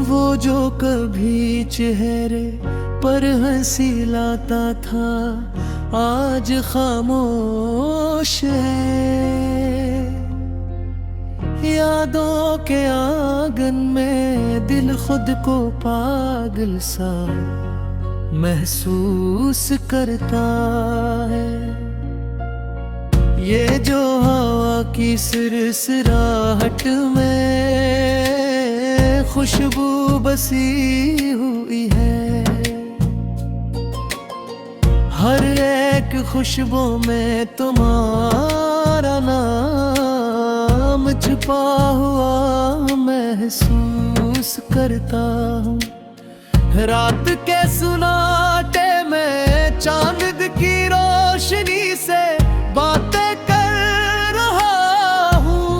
वो जो कभी चेहरे पर हंसी लाता था आज खामोश है। यादों के आंगन में दिल खुद को पागल सा महसूस करता है। ये जो हवा की सिरसिराहट में खुशबू बसी हुई है, हर एक खुशबू में तुम्हारा नाम छुपा हुआ महसूस करता हूँ। रात के सुनाटे में चांद की रोशनी से बातें कर रहा हूँ।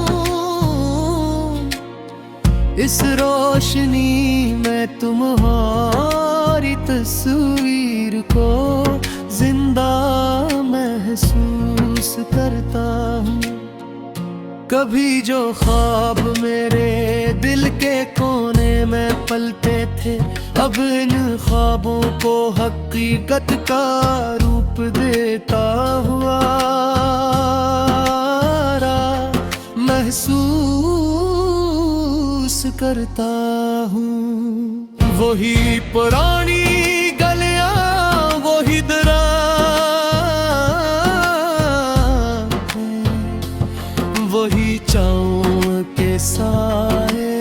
इस रोशनी में तुम्हारी तस्वीर को जिंदा महसूस करता हूँ। कभी जो ख्वाब मेरे दिल के कोने में पलते थे, अब इन ख्वाबों को हकीकत का रूप देता हुआ महसूस करता हूँ। वही पुरानी गलियां, वही दरार, वही चाँव के साए,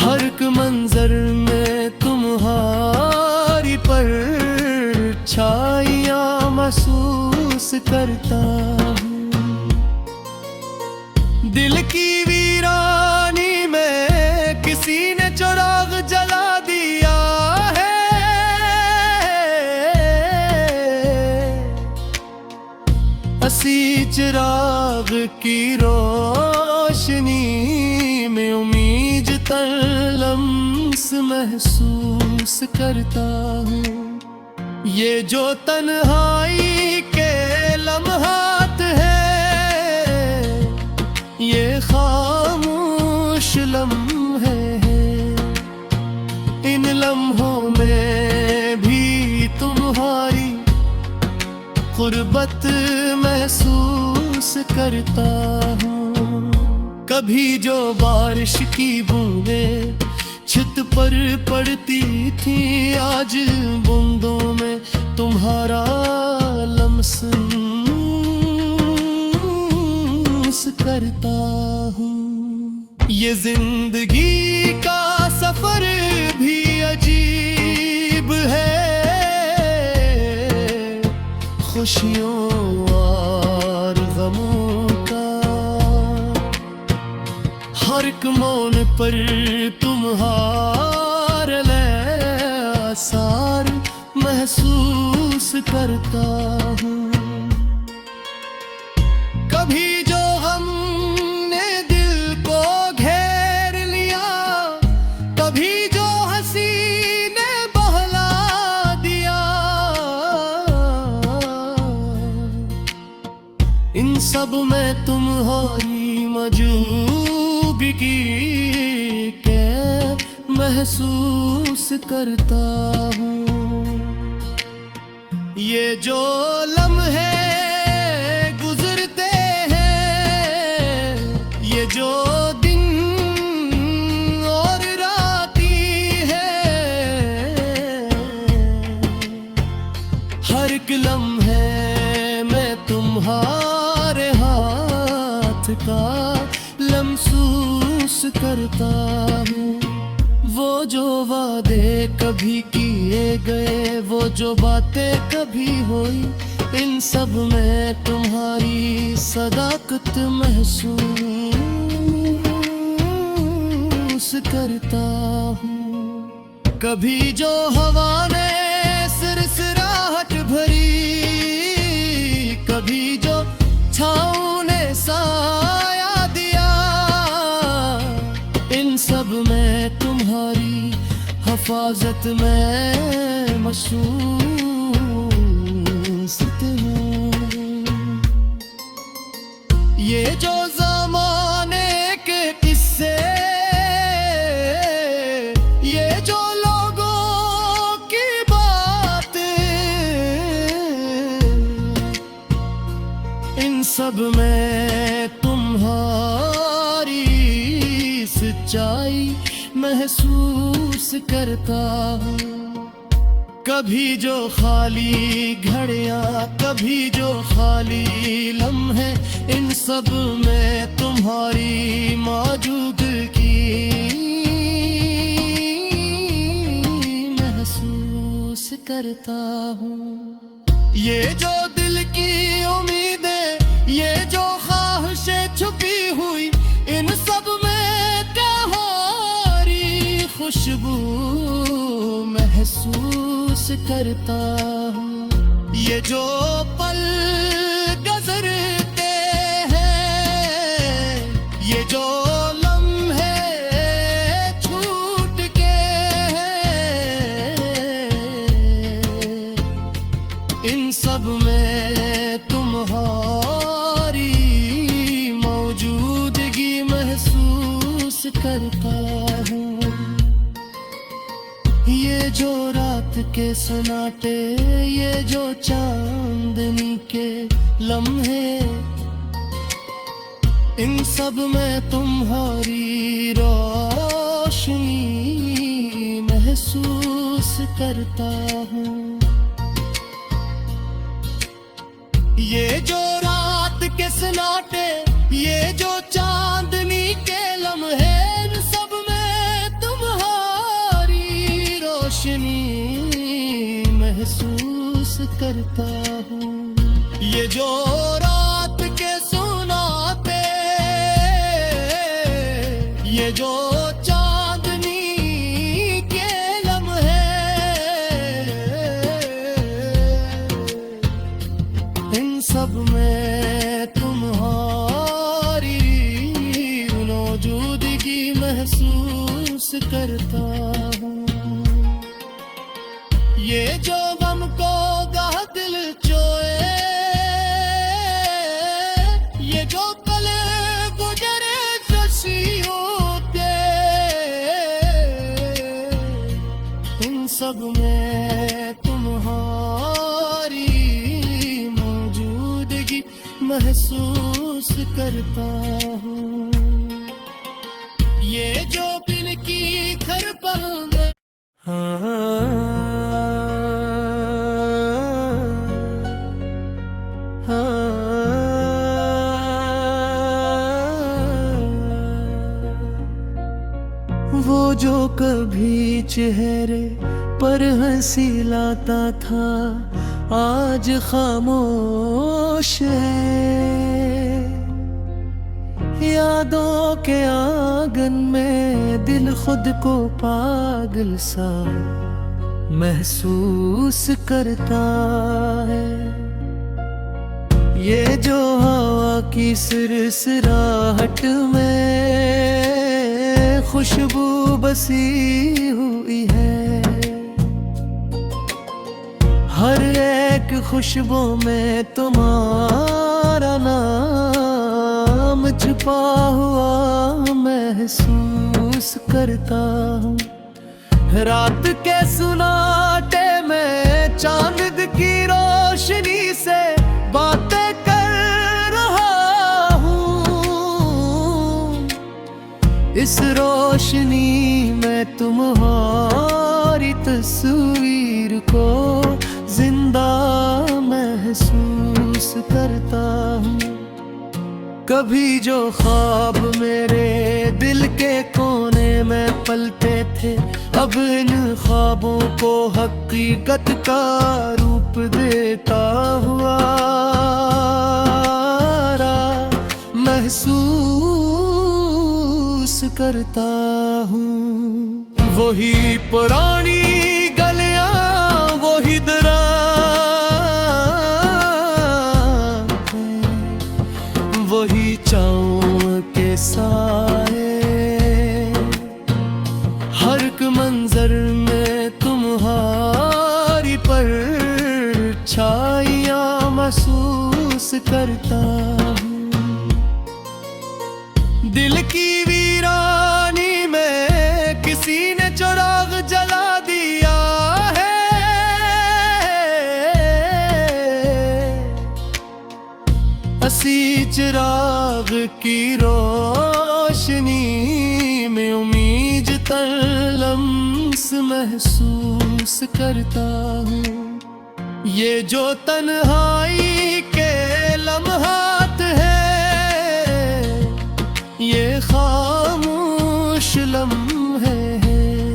हर एक मंजर में तुम्हारी परछाइयां महसूस करता हूँ। दिल की वीरानी में किसी ने चिराग जला दिया है। हंसी चिराग की रोशनी में उम्मीद तलम्स महसूस करता हूँ। ये जो तन्हाई के लम्हात है, ये खामोश लम्हे हैं, इन लम्हों में भी तुम्हारी गुर्बत महसूस करता हूँ। कभी जो बारिश की बूंदें छत पर पड़ती थी, आज बूंदों में तुम्हारा लम्स करता हूँ। ये जिंदगी का सफर भी अजीब है, खुशियों और गमों का हर एक मोड़ पर तुम्हारे आसार महसूस करता हूँ। कभी जो हमने दिल को घेर लिया, कभी जो हंसी ने बहला दिया, इन सब में तुम्हारी मौजूदगी के महसूस करता हूँ। ये जो लम्हे गुजरते हैं, ये जो दिन और राती है, हर एक लम्हे में तुम्हारे हाथ का लमसूस करता हूँ। वो जो वादे कभी किए गए, वो जो बातें कभी हुई, इन सब में तुम्हारी सदाकत महसूस करता हूँ। कभी जो हवा ने सिरसिराहट भरी, कभी जो छाँव ने साया दिया, इन सब में तुम्हारी हफाजत में मशहूस हूँ। ये जो ज़माने के किस्से, ये जो लोगों की बातें, इन सब में तुम्हारी सच्चाई महसूस करता हूँ। कभी जो खाली घड़ियाँ, कभी जो खाली लम्हे, इन सब में तुम्हारी मौजूदगी महसूस करता हूँ। ये जो दिल की उम्मीदें, ये जो ख्वाहिशें छुपी हुई, इन सब में तुम्हारी खुशबू महसूस करता हूँ। ये जो पल गुजरते हैं, ये जो लम्हे छूट के हैं, इन सब में तुम्हारी मौजूदगी महसूस करता हूँ। ये जो रात के सन्नाटे, ये जो चांदनी के लम्हे, इन सब में तुम्हारी रोशनी महसूस करता हूँ। ये जो रात के सन्नाटे, ये जो चांदनी के लम्हे, इन सब में तुम्हारी रोशनी महसूस करता हूँ। ये जो रात के सुनाते, ये जो चांदनी के लम्हे, इन सब में तुम्हारी मौजूदगी महसूस करता हूँ। ये जो गम को गा दिल चोए, ये जो पल गुजरे खुशियों पे, इन सब में तुम्हारी मौजूदगी महसूस करता हूँ। ये जो बिन की घर पर वो जो कभी चेहरे पर हंसी लाता था, आज खामोश है। यादों के आंगन में दिल खुद को पागल सा महसूस करता है। ये जो हवा की सिरसिराहट में खुशबू बसी हुई है, हर एक खुशबू में तुम्हारा नाम छुपा हुआ महसूस करता हूँ। रात के सुनाटे में चांद की रोशनी से बातें कर रहा हूँ। इस रोशनी में तुम्हारी तस्वीर को जिंदा महसूस करता हूँ। कभी जो ख्वाब मेरे दिल के कोने में पलते थे, अब इन ख्वाबों को हकीकत का रूप देता हुआ महसूस करता हूँ। वही पुरानी गलियां, वही वही चाँव के साए, हर एक मंजर में परछाइयां महसूस करता हूँ। दिल की वीरानी में किसी ने चिराग जला दिया है। हंसी चिराग की रोशनी में उम्मीद तलम्स महसूस करता हूँ। ये जो तन्हाई के लम्हात है, ये खामोश लम्हे हैं।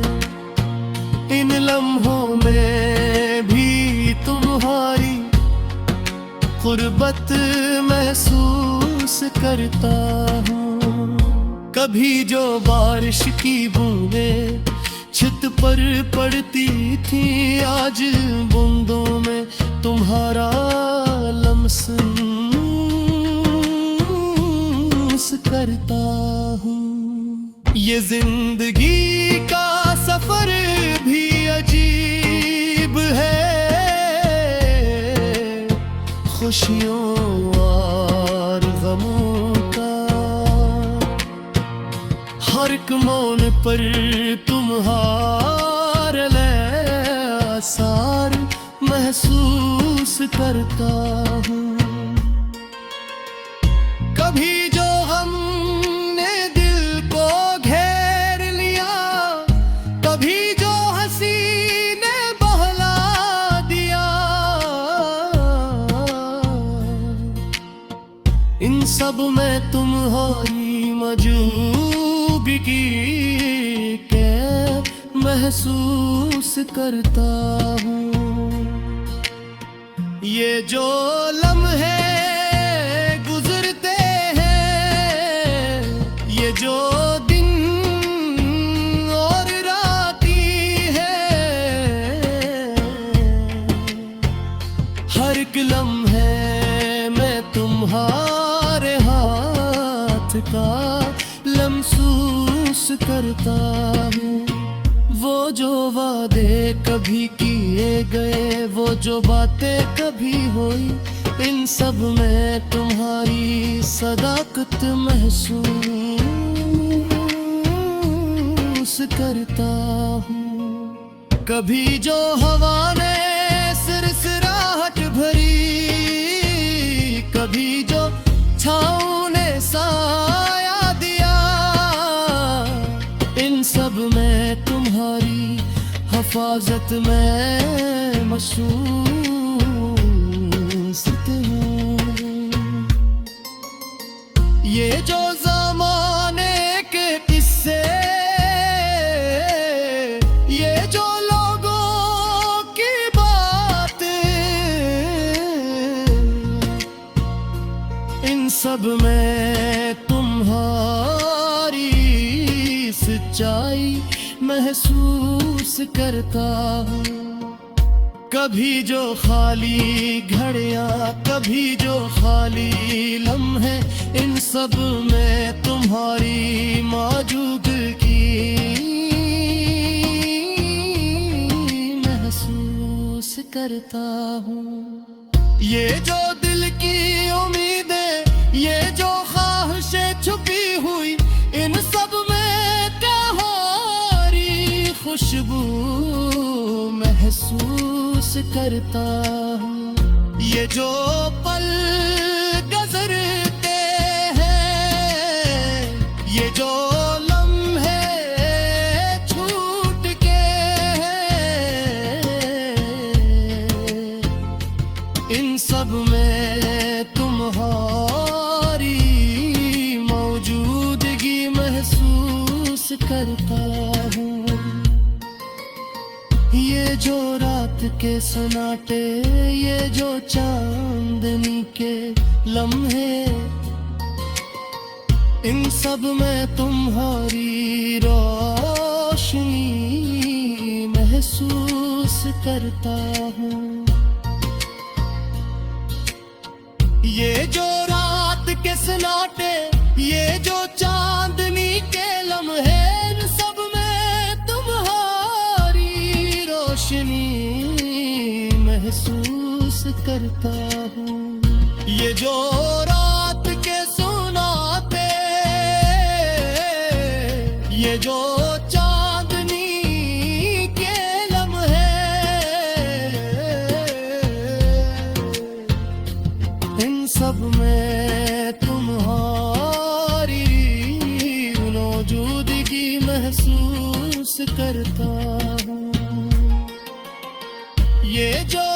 इन लम्हों में भी तुम्हारी गुर्बत महसूस करता हूँ। कभी जो बारिश की बूंदें छत पर पड़ती थी, आज बूंदों में तुम्हारा लम्स करता हूँ। ये जिंदगी का सफर भी अजीब है, खुशियों और गमों का। हर एक मोड़ पर तुम्हारे आसार महसूस करता हूँ। कभी जो हमने दिल को घेर लिया, कभी जो हंसी ने बहला दिया, इन सब में तुम्हारी मौजूदगी के महसूस करता हूँ। ये जो लम्हे गुजरते हैं, ये जो दिन और राती है, हर एक लम्हे में तुम्हारे हाथ का लमसूस करता हूँ। वो जो वादे कभी किए गए, वो जो बातें कभी हुई, इन सब में तुम्हारी सदाकत महसूस करता हूँ। कभी जो हवा ने सिरसिराहट भरी, कभी जो छाँव ने साया दिया, इन सब में तुम्हारी हिफाजत में महसूस हूँ। ये जो ज़माने के किस्से, ये जो लोगों की बातें, इन सब में तुम्हारी सच्चाई महसूस करता हूँ। कभी जो खाली घड़ियाँ, कभी जो खाली लम्हे, इन सब में तुम्हारी मौजूदगी महसूस करता हूँ। ये जो दिल की उम्मीदें, ये जो ख्वाहिशें छुपी हुई, इन सब में तुम्हारी खुशबू महसूस करता हूँ। ये जो पल गुजरते हैं, ये जो लम्हे छूट के हैं, इन सब में तुम्हारी मौजूदगी महसूस करता हूँ। ये जो रात के सन्नाटे, ये जो चांदनी के लम्हे, इन सब में तुम्हारी रोशनी महसूस करता हूँ। ये जो रात के सन्नाटे, ये जो चांदनी के लम्हे, इन सब में तुम्हारी रोशनी महसूस करता हूँ। ये जो रात के सुनाते, ये जो चांदनी के लम्हे, इन सब में तुम्हारी मौजूदगी महसूस करता हूँ। ये जो